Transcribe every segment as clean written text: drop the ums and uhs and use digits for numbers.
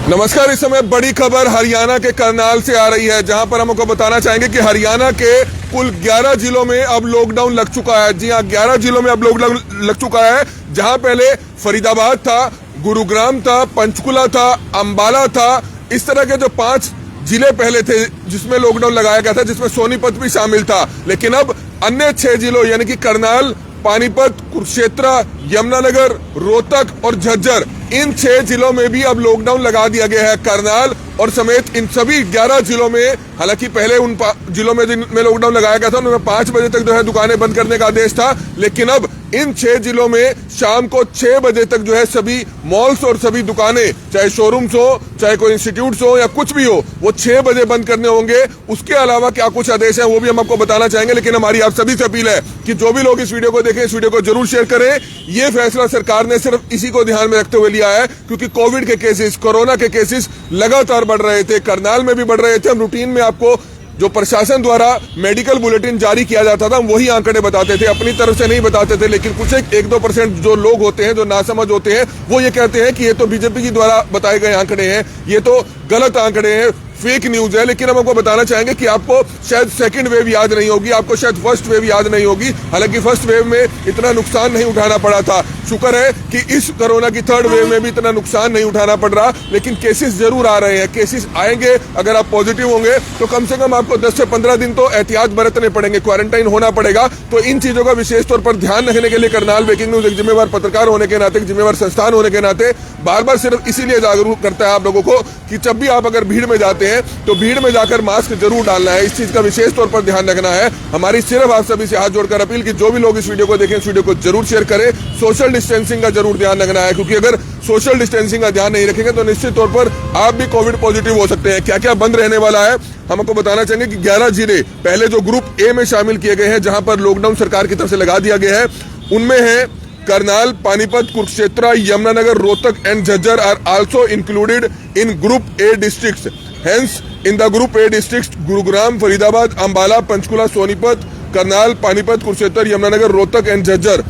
नमस्कार। इस समय बड़ी खबर हरियाणा के करनाल से आ रही है, जहां पर हम आपको बताना चाहेंगे कि हरियाणा के कुल 11 जिलों में अब लॉकडाउन लग चुका है। जी हां, 11 जिलों में अब लॉकडाउन लग चुका है। जहां पहले फरीदाबाद था, गुरुग्राम था, पंचकुला था, अंबाला था, इस तरह के जो 5 जिले पहले थे जिसमें लॉकडाउन लगाया गया था, जिसमें सोनीपत भी शामिल था। लेकिन अब अन्य 6 जिलों यानी कि करनाल, पानीपत, कुरुक्षेत्र, यमुनानगर, रोहतक और झज्जर, इन 6 जिलों में भी अब लॉकडाउन लगा दिया गया है। करनाल और समेत इन सभी 11 जिलों में, हालांकि पहले उन जिलों में जिनमें लॉकडाउन लगाया गया था उनमें 5 बजे तक जो है दुकानें बंद करने का आदेश था, लेकिन अब इन 6 जिलों में शाम को 6 बजे तक जो है सभी मॉल्स और सभी दुकानें, चाहे शोरूम्स हो, चाहे कोई इंस्टीट्यूट्स हो या कुछ भी हो, वो 6 बजे बंद करने होंगे। उसके अलावा क्या कुछ आदेश है वो भी हम आपको बताना चाहेंगे, लेकिन हमारी आप सभी से अपील है कि जो भी लोग इस वीडियो को देखें, इस वीडियो को जरूर शेयर करें। ये फैसला सरकार ने सिर्फ इसी को ध्यान में रखते हुए लिया है क्योंकि कोविड के केसेस, कोरोना के केसेस लगातार बढ़ रहे थे, करनाल में भी बढ़ रहे थे। हम रूटीन में आपको जो प्रशासन द्वारा मेडिकल बुलेटिन जारी किया जाता था हम वही आंकड़े बताते थे, अपनी तरफ से नहीं बताते थे। लेकिन कुछ 1-2% जो लोग होते हैं, जो नासमझ होते हैं, वो ये कहते हैं कि ये तो बीजेपी की द्वारा बताए गए आंकड़े हैं, ये तो गलत आंकड़े हैं, फेक न्यूज है। लेकिन हम आपको बताना चाहेंगे कि आपको शायद सेकंड वेव याद नहीं होगी, आपको शायद फर्स्ट वेव याद नहीं होगी। हालांकि फर्स्ट वेव में इतना नुकसान नहीं उठाना पड़ा था। शुक्र है कि इस कोरोना की थर्ड वेव में भी इतना नुकसान नहीं उठाना पड़ रहा, लेकिन केसेस जरूर आ रहे हैं। केसेस आएंगे, अगर आप पॉजिटिव होंगे तो कम से कम आपको 10 से 15 दिन तो एहतियात बरतने पड़ेंगे, क्वारंटाइन होना पड़ेगा। तो इन चीजों का विशेष तौर पर ध्यान रखने के लिए करनाल ब्रेकिंग न्यूज एक जिम्मेवार पत्रकार होने के नाते, एक जिम्मेवार संस्थान होने के नाते बार बार सिर्फ इसीलिए जागरूक करता है आप लोगों को कि जब भी आप अगर भीड़ में जाते हैं तो भीड़ में जाकर मास्क जरूर डालना है। इस चीज का विशेष तौर पर ध्यान रखना है। हमारी सिर्फ आप सभी से हाथ जोड़कर अपील कि जो भी लोग इस वीडियो को देखें, इस वीडियो को जरूर शेयर करें। सोशल डिस्टेंसिंग का जरूर ध्यान रखना है, क्योंकि अगर सोशल डिस्टेंसिंग का ध्यान नहीं रखेंगे तो निश्चित तौर पर आप भी कोविड पॉजिटिव हो सकते हैं। क्या क्या बंद रहने वाला है हम आपको बताना चाहेंगे कि 11 जिले पहले जो ग्रुप ए में शामिल किए गए हैं, जहां पर लॉकडाउन सरकार की तरफ से लगा दिया गया है, उनमें है Karnal, Panipat, Kurukshetra, Yamunanagar, Rohtak and Jhajjar are also included in group A districts. Hence, in the Group A districts, Gurugram, Faridabad, Ambala, Panchkula, Sonipat, Karnal, Panipat, Kurukshetra, Yamuna, Rohtak and Jhajjar,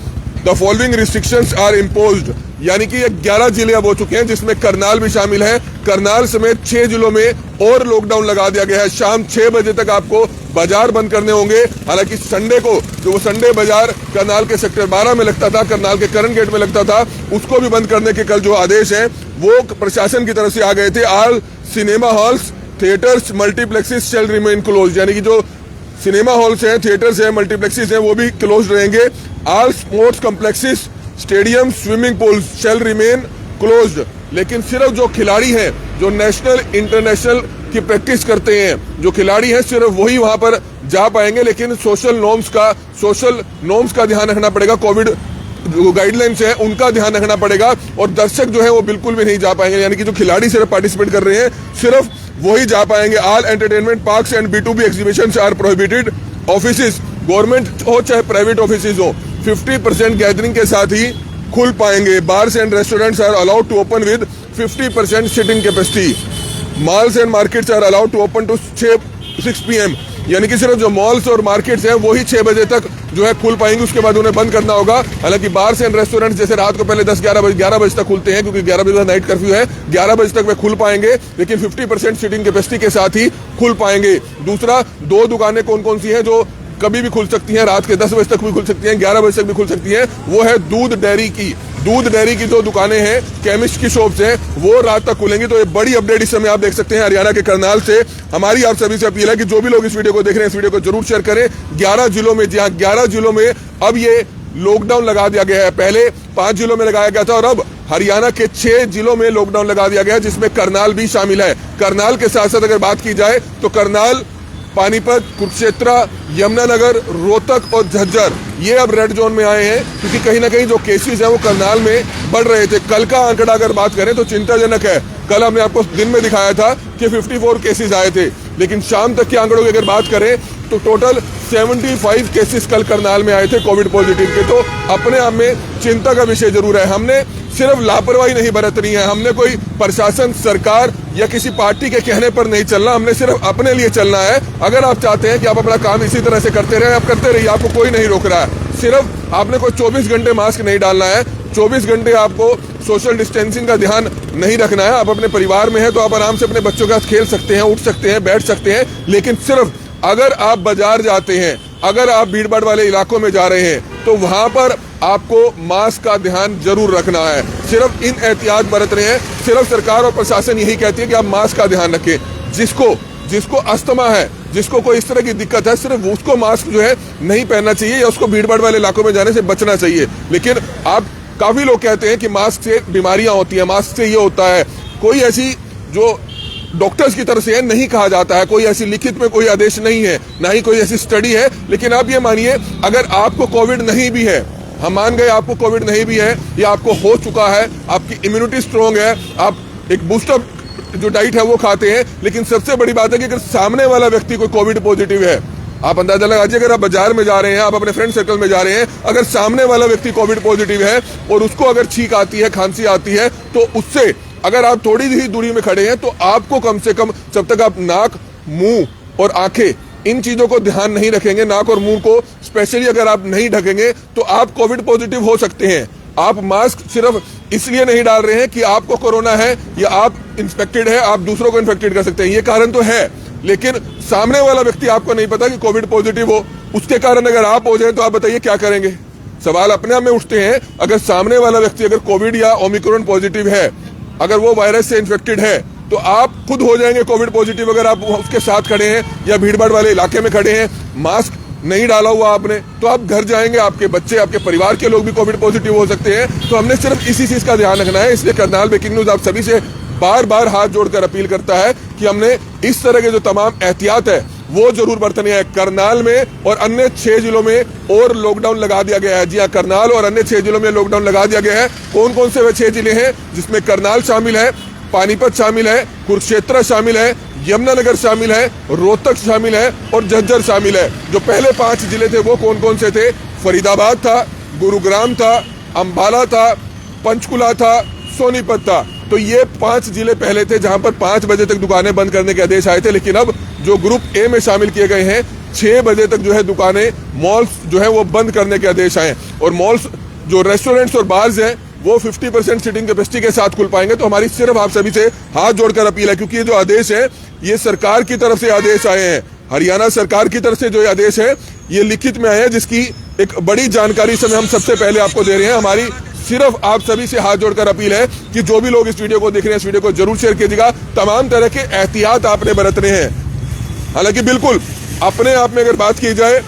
the following restrictions are imposed। यानी कि ये 11 जिले अब हो चुके हैं जिसमें करनाल भी शामिल है। करनाल समेत 6 जिलों में और लॉकडाउन लगा दिया गया है। शाम 6 बजे तक आपको बाजार बंद करने होंगे। हालांकि संडे को जो वो संडे बाजार करनाल के सेक्टर 12 में लगता था, करनाल के करन गेट में लगता था, उसको भी बंद करने के कल जो आदेश है वो प्रशासन की तरफ से आ गए थे। All cinema halls, theatres, multiplexes shall remain close. यानी कि जो सिनेमा हॉल्स हैं, थिएटर्स हैं, मल्टीप्लेक्सेस हैं, वो भी क्लोज रहेंगे। All sports complexes, stadium, swimming pool shall remain closed. लेकिन सिर्फ जो खिलाड़ी हैं, जो नेशनल इंटरनेशनल की प्रैक्टिस करते हैं, जो खिलाड़ी हैं, सिर्फ वही वहां पर जा पाएंगे। लेकिन सोशल नॉर्म्स का ध्यान रखना पड़ेगा, कोविड जो गाइडलाइंस है उनका ध्यान रखना पड़ेगा। और दर्शक जो है वो बिल्कुल भी नहीं जा पाएंगे। यानी कि जो खिलाड़ी सिर्फ पार्टिसिपेट कर रहे हैं, सिर्फ वही जा पाएंगे। All entertainment parks and B2B exhibitions are prohibited. Offices, government हो चाहे प्राइवेट ऑफिसेज हो, 50% गैदरिंग के साथ ही खुल पाएंगे। Bars and restaurants are allowed to open with 50% seating capacity. Malls and markets are allowed to open to 6 PM। यानी कि सिर्फ जो मॉल्स और मार्केट्स हैं वही 6 बजे तक जो है खुल पाएंगे, उसके बाद उन्हें बंद करना होगा। हालांकि बार्स एंड रेस्टोरेंट्स जैसे रात को पहले 11 बजे तक खुलते हैं, क्योंकि 11 बजे नाइट कर्फ्यू है, 11 बजे तक वे खुल पाएंगे, लेकिन 50% सीटिंग कैपेसिटी के साथ ही खुल पाएंगे। दूसरा, 2 दुकानें कौन कौन सी हैं जो कभी भी खुल सकती हैं, रात के 10 बजे तक भी खुल सकती हैं, 11 बजे तक भी खुल सकती हैं, वो है दूध डेयरी की जो दुकानें हैं, केमिस्ट की शॉप्स हैं, वो रात तक खुलेंगी। तो ये बड़ी अपडेट इस समय आप देख सकते हैं हरियाणा के करनाल से। हमारी आप सभी से अपील है कि जो भी लोग इस वीडियो को देख रहे हैं, इस वीडियो को जरूर शेयर करें। 11 जिलों में, जी हाँ, 11 जिलों में अब ये लॉकडाउन लगा दिया गया है। पहले 5 जिलों में लगाया गया था और अब हरियाणा के 6 जिलों में लॉकडाउन लगा दिया गया है, जिसमें करनाल भी शामिल है। करनाल के साथ साथ अगर बात की जाए तो करनाल, पानीपत, कुरुक्षेत्र, यमुनानगर, रोहतक और झज्जर ये अब रेड जोन में आए हैं, क्योंकि कहीं ना कहीं जो केसेस हैं वो करनाल में बढ़ रहे थे। कल का आंकड़ा अगर बात करें तो चिंताजनक है। कल हमने आपको दिन में दिखाया था कि 54 केसेस आए थे, लेकिन शाम तक के आंकड़ों की अगर बात करें तो टोटल 75 केसेस कल करनाल में आए थे कोविड पॉजिटिव के। तो अपने आप में चिंता का विषय जरूर है। हमने सिर्फ लापरवाही नहीं बरतनी है, हमने कोई प्रशासन, सरकार या किसी पार्टी के कहने पर नहीं चलना, हमने सिर्फ अपने लिए चलना है। अगर आप चाहते हैं कि आप अपना काम इसी तरह से करते रहे, आप करते रहिए, आपको कोई नहीं रोक रहा है। सिर्फ आपने कोई 24 घंटे मास्क नहीं डालना है, 24 घंटे आपको सोशल डिस्टेंसिंग का ध्यान नहीं रखना है। आप अपने परिवार में हैं तो आप आराम से अपने बच्चों के साथ खेल सकते हैं, उठ सकते हैं, बैठ सकते हैं, लेकिन सिर्फ अगर आप बाजार जाते हैं, अगर आप भीड़ भाड़ वाले इलाकों में जा रहे हैं तो वहां पर आपको मास्क का ध्यान जरूर रखना है। सिर्फ इन एहतियात बरत रहे हैं। सिर्फ सरकार और प्रशासन यही कहती है कि आप मास्क का ध्यान रखें। जिसको अस्थमा है, जिसको कोई इस तरह की दिक्कत है, सिर्फ उसको मास्क जो है नहीं पहनना चाहिए या उसको भीड़ भाड़ वाले इलाकों में जाने से बचना चाहिए। लेकिन आप काफी लोग कहते हैं कि मास्क से बीमारियां होती हैं, मास्क से ये होता है। कोई ऐसी जो डॉक्टर्स की तरफ से है नहीं कहा जाता है, कोई ऐसी लिखित में कोई आदेश नहीं है, ना ही कोई ऐसी स्टडी है। लेकिन आप ये मानिए, अगर आपको कोविड नहीं भी है, हम मान गए आपको कोविड नहीं भी है या आपको हो चुका है, आपकी इम्यूनिटी स्ट्रांग है, आप एक बूस्टर जो डाइट है वो खाते हैं, लेकिन सबसे बड़ी बात है कि अगर सामने वाला व्यक्ति कोई कोविड पॉजिटिव है, आप अंदाजा लगाइए, अगर आप बाजार में जा रहे हैं, आप अपने फ्रेंड सर्कल में जा रहे हैं, अगर सामने वाला व्यक्ति कोविड पॉजिटिव है और उसको अगर छींक आती है, खांसी आती है, तो उससे अगर आप थोड़ी ही दूरी में खड़े हैं तो आपको कम से कम, जब तक आप नाक, मुंह और आंखें इन चीजों को ध्यान नहीं रखेंगे, नाक और मुंह को स्पेशली अगर आप नहीं ढकेंगे तो आप कोविड पॉजिटिव हो सकते हैं। आप मास्क सिर्फ इसलिए नहीं डाल रहे हैं कि आपको कोरोना है या आप इंफेक्टेड है, आप दूसरों को इन्फेक्टेड कर सकते हैं, ये कारण तो है, लेकिन सामने वाला व्यक्ति आपको नहीं पता कि कोविड पॉजिटिव हो, उसके कारण अगर आप हो जाए तो आप बताइए क्या करेंगे। सवाल अपने आप में उठते हैं, अगर सामने वाला व्यक्ति अगर कोविड या ओमिक्रॉन पॉजिटिव है, अगर वो वायरस से इन्फेक्टेड है, तो आप खुद हो जाएंगे कोविड पॉजिटिव अगर आप उसके साथ खड़े हैं या भीड़ भाड़ वाले इलाके में खड़े हैं, मास्क नहीं डाला हुआ आपने, तो आप घर जाएंगे, आपके बच्चे, आपके परिवार के लोग भी कोविड पॉजिटिव हो सकते हैं। तो हमने सिर्फ इसी चीज का ध्यान रखना है। इसलिए करनाल ब्रेकिंग न्यूज आप सभी से बार बार हाथ जोड़कर अपील करता है कि हमने इस तरह के जो तमाम एहतियात है वो जरूर बरतनी है। करनाल में और अन्य 6 जिलों में और लॉकडाउन लगा दिया गया है। जी हाँ, करनाल और अन्य 6 जिलों में लॉकडाउन लगा दिया गया है। कौन कौन से वे 6 जिले हैं, जिसमें करनाल शामिल है, पानीपत शामिल है, कुरुक्षेत्र शामिल है, यमुनानगर शामिल है, रोहतक शामिल है और झज्जर शामिल है। जो पहले 5 जिले थे वो कौन कौन से थे? फरीदाबाद था, गुरुग्राम था, अंबाला था, पंचकुला था, सोनीपत था। तो ये 5 जिले पहले थे जहां पर 5 बजे तक दुकानें बंद करने के आदेश आए थे। लेकिन अब जो ग्रुप ए में शामिल किए गए हैं, 6 बजे तक जो है दुकानें, मॉल्स जो है वो बंद करने के आदेश आए। और मॉल्स, जो रेस्टोरेंट्स और बार्स हैं, वो 50% सीटिंग कैपेसिटी के साथ खुल पाएंगे। तो हमारी सिर्फ आप सभी से हाथ जोड़कर अपील है, क्योंकि ये जो आदेश है ये सरकार की तरफ से आदेश आए हैं। हरियाणा सरकार की तरफ से जो आदेश है ये लिखित में आए हैं, जिसकी एक बड़ी जानकारी समय हम सबसे पहले आपको दे रहे हैं। हमारी सिर्फ आप सभी से हाथ जोड़कर अपील है कि जो भी लोग इस वीडियो को देख रहे हैं, इस वीडियो को जरूर शेयर कीजिएगा। तमाम तरह के एहतियात आपने बरतने हैं। हालांकि बिल्कुल अपने आप में अगर बात की जाए,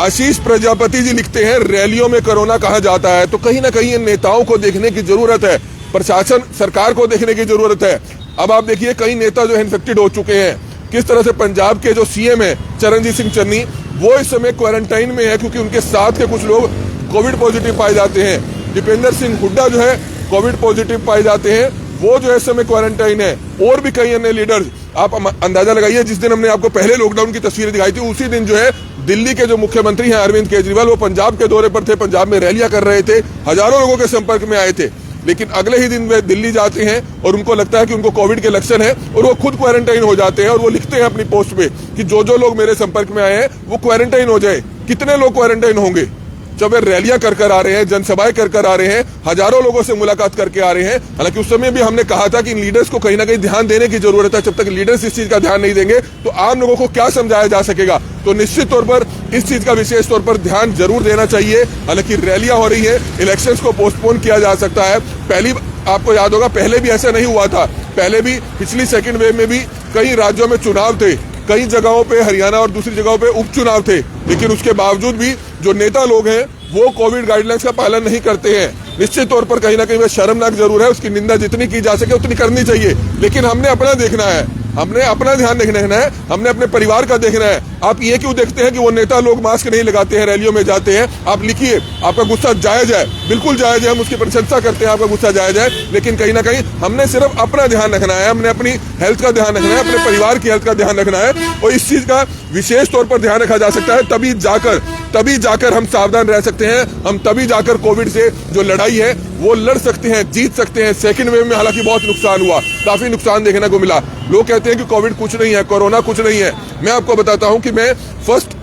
आशीष प्रजापति जी लिखते हैं रैलियों में कोरोना कहा जाता है, तो कहीं ना कहीं इन नेताओं को देखने की जरूरत है, प्रशासन सरकार को देखने की जरूरत है। अब आप देखिए कई नेता जो है इन्फेक्टेड हो चुके हैं। किस तरह से पंजाब के जो सीएम है चरणजीत सिंह चन्नी, वो इस समय क्वारंटाइन में है क्योंकि उनके साथ के कुछ लोग कोविड पॉजिटिव पाए जाते हैं। दीपेंद्र सिंह हुड्डा जो है कोविड पॉजिटिव पाए जाते हैं, वो जो है इस समय क्वारंटाइन है। और भी कई अन्य लीडर्स, आप अंदाजा लगाइए, जिस दिन हमने आपको पहले लॉकडाउन की तस्वीरें दिखाई थी, उसी दिन जो है दिल्ली के जो मुख्यमंत्री हैं अरविंद केजरीवाल, वो पंजाब के दौरे पर थे, पंजाब में रैलियां कर रहे थे, हजारों लोगों के संपर्क में आए थे। लेकिन अगले ही दिन वे दिल्ली जाते हैं और उनको लगता है कि उनको कोविड के लक्षण है और वो खुद क्वारंटाइन हो जाते हैं। और वो लिखते हैं अपनी पोस्ट पे कि जो जो लोग मेरे संपर्क में आए हैं वो क्वारंटाइन हो जाए। कितने लोग क्वारंटाइन होंगे जब वे रैलियां कर आ रहे हैं, जनसभाएं कर आ रहे हैं, हजारों लोगों से मुलाकात करके आ रहे हैं। हालांकि उस समय भी हमने कहा था कि इन लीडर्स को कहीं ना कहीं ध्यान देने की जरूरत है। जब तक लीडर्स इस चीज का ध्यान नहीं देंगे तो आम लोगों को क्या समझाया जा सकेगा। तो निश्चित तौर पर इस चीज का विशेष तौर पर ध्यान जरूर देना चाहिए। हालांकि रैलियां हो रही है, इलेक्शंस को पोस्टपोन किया जा सकता है। पहली, आपको याद होगा, पहले भी ऐसा नहीं हुआ था। पहले भी पिछली सेकेंड वेव में भी कई राज्यों में चुनाव थे, कई जगहों पे हरियाणा और दूसरी जगहों पे उपचुनाव थे। लेकिन उसके बावजूद भी जो नेता लोग हैं वो कोविड गाइडलाइंस का पालन नहीं करते हैं। निश्चित तौर पर कहीं ना कहीं वह शर्मनाक जरूर है, उसकी निंदा जितनी की जा सके उतनी करनी चाहिए। लेकिन हमने अपना देखना है, हमने अपना ध्यान देखना है, हमने अपने परिवार का देखना है। आप ये क्यों देखते हैं कि वो नेता लोग मास्क नहीं लगाते हैं, रैलियों में जाते हैं? आप लिखिए, आपका गुस्सा जायज है, बिल्कुल जायज है, हम उसकी प्रशंसा करते हैं, आपका गुस्सा जायज है। लेकिन कहीं ना कहीं हमने सिर्फ अपना ध्यान रखना है, हमने अपनी हेल्थ का ध्यान रखना है, अपने परिवार की हेल्थ का ध्यान रखना है। और इस चीज का विशेष तौर पर ध्यान रखा जा सकता है, तभी जाकर हम सावधान रह सकते हैं। हम तभी जाकर कोविड से जो लड़ाई है वो लड़ सकते हैं, जीत सकते हैं। सेकेंड वेव में हालांकि बहुत नुकसान हुआ, काफी नुकसान देखने को मिला। लोग कहते हैं कि कोविड कुछ नहीं है, कोरोना कुछ नहीं है। मैं आपको बताता हूं कि मैं फर्स्ट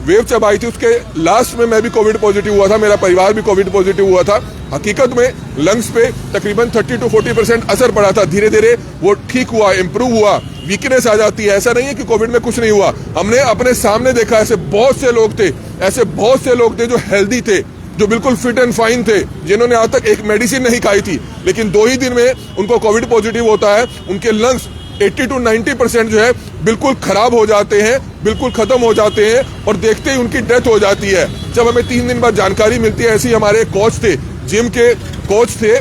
वेव जब आई थी उसके लास्ट में मैं भी कोविड पॉजिटिव हुआ था, मेरा परिवार भी कोविड पॉजिटिव हुआ था। हकीकत में लंग्स पे तकरीबन 30 to 40% असर पड़ा था। धीरे धीरे वो ठीक हुआ, इंप्रूव हुआ, वीकनेस आ जाती है। ऐसा नहीं है कि कोविड में कुछ नहीं हुआ। हमने अपने सामने देखा, ऐसे बहुत से लोग थे जो हेल्दी थे, जो बिल्कुल फिट एंड फाइन थे, जिन्होंने आज तक एक मेडिसिन नहीं खाई थी, लेकिन 2 ही दिन में उनको कोविड पॉजिटिव होता है। उनके लंग्स 80 to 90% जो है बिल्कुल खराब हो जाते हैं, बिल्कुल खत्म हो जाते हैं और देखते ही उनकी डेथ हो जाती है। जब हमें 3 दिन बाद जानकारी मिलती है, ऐसे ही हमारे कोच थे, जिम के कोच थे,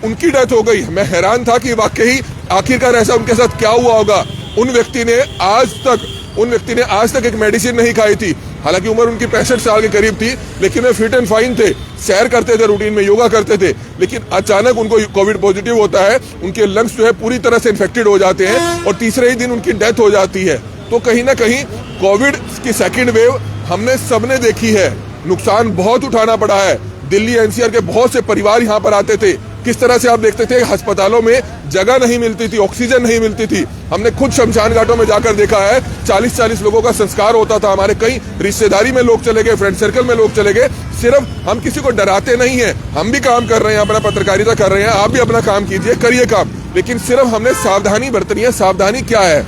उनकी डेथ हो गई। मैं हैरान था कि वाकई आखिरकार ऐसा उनके साथ क्या हुआ होगा। उन व्यक्ति ने आज तक एक मेडिसिन नहीं खाई थी। हालांकि उम्र उनकी 65 साल के करीब थी, लेकिन वे फिट एंड फाइन थे, सैर करते थे, रूटीन में योगा करते थे। लेकिन अचानक उनको कोविड पॉजिटिव होता है, उनके लंग्स जो है पूरी तरह से इन्फेक्टेड हो जाते हैं और तीसरे ही दिन उनकी डेथ हो जाती है। तो कहीं ना कहीं कोविड की सेकेंड वेव हमने सबने देखी है, नुकसान बहुत उठाना पड़ा है। दिल्ली एनसीआर के बहुत से परिवार यहाँ पर आते थे, किस तरह से आप देखते थे अस्पतालों में जगह नहीं मिलती थी, ऑक्सीजन नहीं मिलती थी। हमने खुद शमशान घाटों में जाकर देखा है, 40-40 लोगों का संस्कार होता था। हमारे कई रिश्तेदारी में लोग चले गए, फ्रेंड सर्कल में लोग चले गए। सिर्फ हम किसी को डराते नहीं है, हम भी काम कर रहे हैं, अपना पत्रकारिता कर रहे हैं, आप भी अपना काम कीजिए, करिए काम, लेकिन सिर्फ हमने सावधानी बरतनी है। सावधानी क्या है?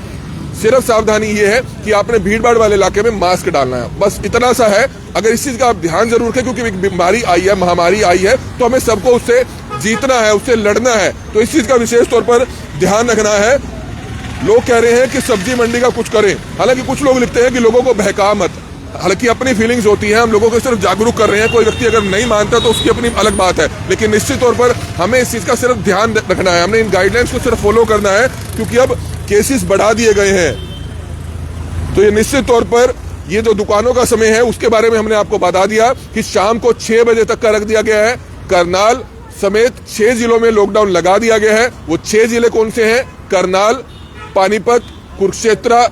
सिर्फ सावधानी ये है कि आपने भीड़ भाड़ वाले इलाके में मास्क डालना है, बस इतना सा है। अगर इस चीज का आप ध्यान जरूर रखें, क्योंकि एक बीमारी आई है, महामारी आई है, तो हमें सबको उससे जीतना है, उससे लड़ना है। तो इस चीज का विशेष तौर पर ध्यान रखना है। लोग कह रहे हैं कि सब्जी मंडी का कुछ करें, हालांकि कुछ लोग लिखते हैं कि लोगों को बहका मत। हालांकि अपनी फीलिंग्स होती है, हम लोगों को सिर्फ जागरूक कर रहे हैं। कोई व्यक्ति अगर नहीं मानता तो उसकी अपनी अलग बात है, लेकिन निश्चित तौर पर हमें इस चीज का सिर्फ ध्यान रखना है। हमने इन गाइडलाइंस को सिर्फ फॉलो करना है, क्योंकि अब केसेस बढ़ा दिए गए हैं। तो ये निश्चित तौर पर ये जो दुकानों का समय है उसके बारे में हमने आपको बता दिया कि शाम को 6 बजे तक का रख दिया गया है। करनाल समेत 6 जिलों में लॉकडाउन लगा दिया गया है। वो 6 जिले कौन से हैं? करनाल, पानीपत, कुरुक्षेत्र,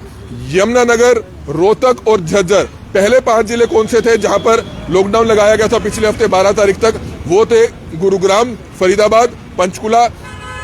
यमुनानगर, रोहतक और झज्जर। पहले 5 जिले कौन से थे जहां पर लॉकडाउन लगाया गया था पिछले हफ्ते 12 तारीख तक? वो थे गुरुग्राम, फरीदाबाद, पंचकुला,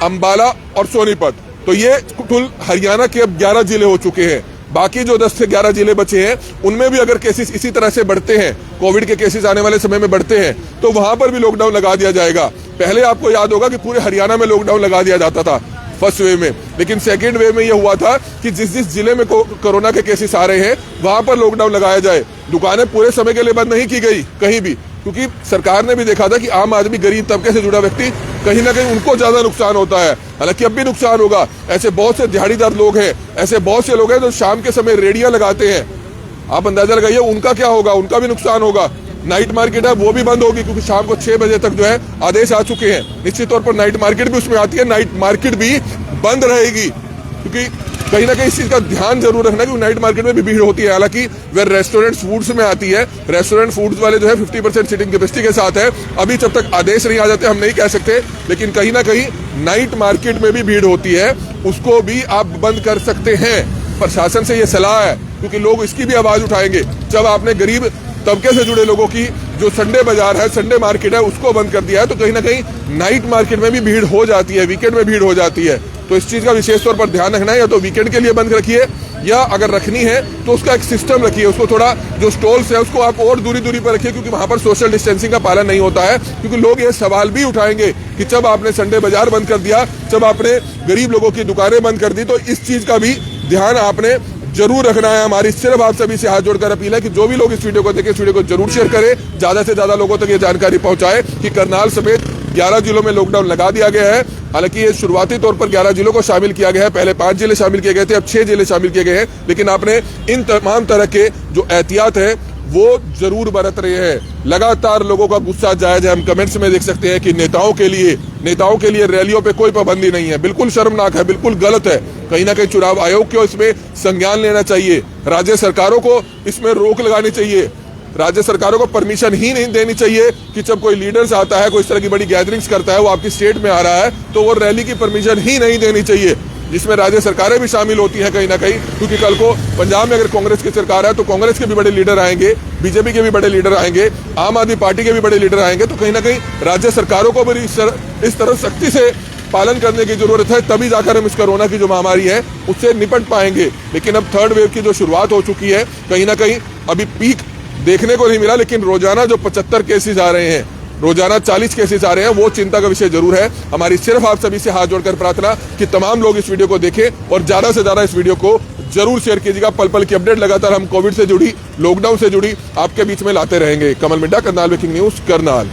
अंबाला और सोनीपत। तो ये कुल हरियाणा के अब 11 जिले हो चुके हैं। बाकी जो 10 से 11 जिले बचे हैं, उनमें भी अगर केसेस इसी तरह से बढ़ते हैं, कोविड के केसेस आने वाले समय में बढ़ते हैं, तो वहां पर भी लॉकडाउन लगा दिया जाएगा। पहले आपको याद होगा कि पूरे हरियाणा में लॉकडाउन लगा दिया जाता था फर्स्ट वेव में, लेकिन सेकेंड वेव में यह हुआ था कि जिस जिस जिले में कोरोना के केसेस आ रहे हैं वहां पर लॉकडाउन लगाया जाए। दुकानें पूरे समय के लिए बंद नहीं की गई कहीं भी, क्योंकि सरकार ने भी देखा था कि आम आदमी, गरीब तबके से जुड़ा व्यक्ति, कहीं ना कहीं उनको ज्यादा नुकसान होता है। हालांकि अब भी नुकसान होगा। ऐसे बहुत से दिहाड़ीदार लोग हैं, ऐसे बहुत से लोग हैं जो शाम के समय रेडियां लगाते हैं। आप अंदाजा लगाइए उनका क्या होगा, उनका भी नुकसान होगा। नाइट मार्केट है वो भी बंद होगी, क्योंकि शाम को 6 बजे तक जो है आदेश आ चुके हैं। निश्चित तौर पर नाइट मार्केट भी उसमें आती है, नाइट मार्केट भी बंद रहेगी, क्योंकि कहीं ना कहीं इस चीज का ध्यान जरूर रखना कि नाइट मार्केट में भी भीड़ होती है। हालांकि वह रेस्टोरेंट फूड्स में आती है, रेस्टोरेंट फूड्स वाले जो है 50% सीटिंग कैपेसिटी के साथ है। अभी जब तक आदेश नहीं आ जाते हम नहीं कह सकते, लेकिन कहीं ना कहीं नाइट मार्केट में भी भीड़ होती है, उसको भी आप बंद कर सकते हैं। प्रशासन से ये सलाह है, क्योंकि लोग इसकी भी आवाज उठाएंगे। जब आपने गरीब तबके से जुड़े लोगों की जो संडे बाजार है, संडे मार्केट है, उसको बंद कर दिया है, तो कहीं ना कहीं नाइट मार्केट में भी भीड़ हो जाती है, वीकेंड में भीड़ हो जाती है। तो इस चीज का विशेष तौर पर ध्यान रखना है। या तो वीकेंड के लिए बंद रखिए, या अगर रखनी है तो उसका एक सिस्टम रखिए। उसको थोड़ा, जो स्टॉल्स है उसको आप और दूरी पर रखिए, क्योंकि वहां पर सोशल डिस्टेंसिंग का पालन नहीं होता है। क्योंकि लोग ये सवाल भी उठाएंगे कि जब आपने संडे बाजार बंद कर दिया, जब आपने गरीब लोगों की दुकानें बंद कर दी, तो इस चीज का भी ध्यान आपने जरूर रखना है। हमारी सिर्फ आप सभी से हाथ जोड़कर अपील है कि जो भी लोग इस वीडियो को देखें, इस वीडियो को जरूर शेयर करें, ज्यादा से ज्यादा लोगों तक ये जानकारी पहुंचाए कि करनाल समेत 11 जिलों में लॉकडाउन लगा दिया गया है। हालांकि ये शुरुआती तौर पर 11 जिलों को शामिल किया गया है, पहले 5 जिले शामिल किए गए थे, अब 6 जिले शामिल किए गए हैं। लेकिन आपने इन तमाम तरह के जो एहतियात है वो जरूर बरत रहे हैं। लगातार लोगों का गुस्सा जायज है। हम कमेंट्स में देख सकते हैं कि नेताओं के लिए रैलियों पे कोई पाबंदी नहीं है। बिल्कुल शर्मनाक है, बिल्कुल गलत है। कहीं ना कहीं चुनाव आयोग को इसमें संज्ञान लेना चाहिए, राज्य सरकारों को इसमें रोक लगानी चाहिए, राज्य सरकारों को परमिशन ही नहीं देनी चाहिए कि जब कोई लीडर्स आता है, कोई इस तरह की बड़ी गैदरिंग्स करता है, वो आपकी स्टेट में आ रहा है, तो वो रैली की परमिशन ही नहीं देनी चाहिए, जिसमें राज्य सरकारें भी शामिल होती हैं कहीं ना कहीं। क्योंकि कल को पंजाब में अगर कांग्रेस की सरकार है तो कांग्रेस के भी बड़े लीडर आएंगे, बीजेपी के भी बड़े लीडर आएंगे, आम आदमी पार्टी के भी बड़े लीडर आएंगे। तो कहीं ना कहीं राज्य सरकारों को भी इस तरह सख्ती से पालन करने की जरूरत है, तभी जाकर हम इस कोरोना की जो महामारी है उससे निपट पाएंगे। लेकिन अब थर्ड वेव की जो शुरुआत हो चुकी है, कहीं ना कहीं अभी पीक देखने को नहीं मिला, लेकिन रोजाना जो 75 केसेस आ रहे हैं, रोजाना 40 केसेस आ रहे हैं, वो चिंता का विषय जरूर है। हमारी सिर्फ आप सभी से हाथ जोड़कर प्रार्थना कि तमाम लोग इस वीडियो को देखें और ज्यादा से ज्यादा इस वीडियो को जरूर शेयर कीजिएगा। पल पल की अपडेट लगातार हम कोविड से जुड़ी, लॉकडाउन से जुड़ी आपके बीच में लाते रहेंगे। कमल मिड्डा, करनाल ब्रेकिंग न्यूज, करनाल।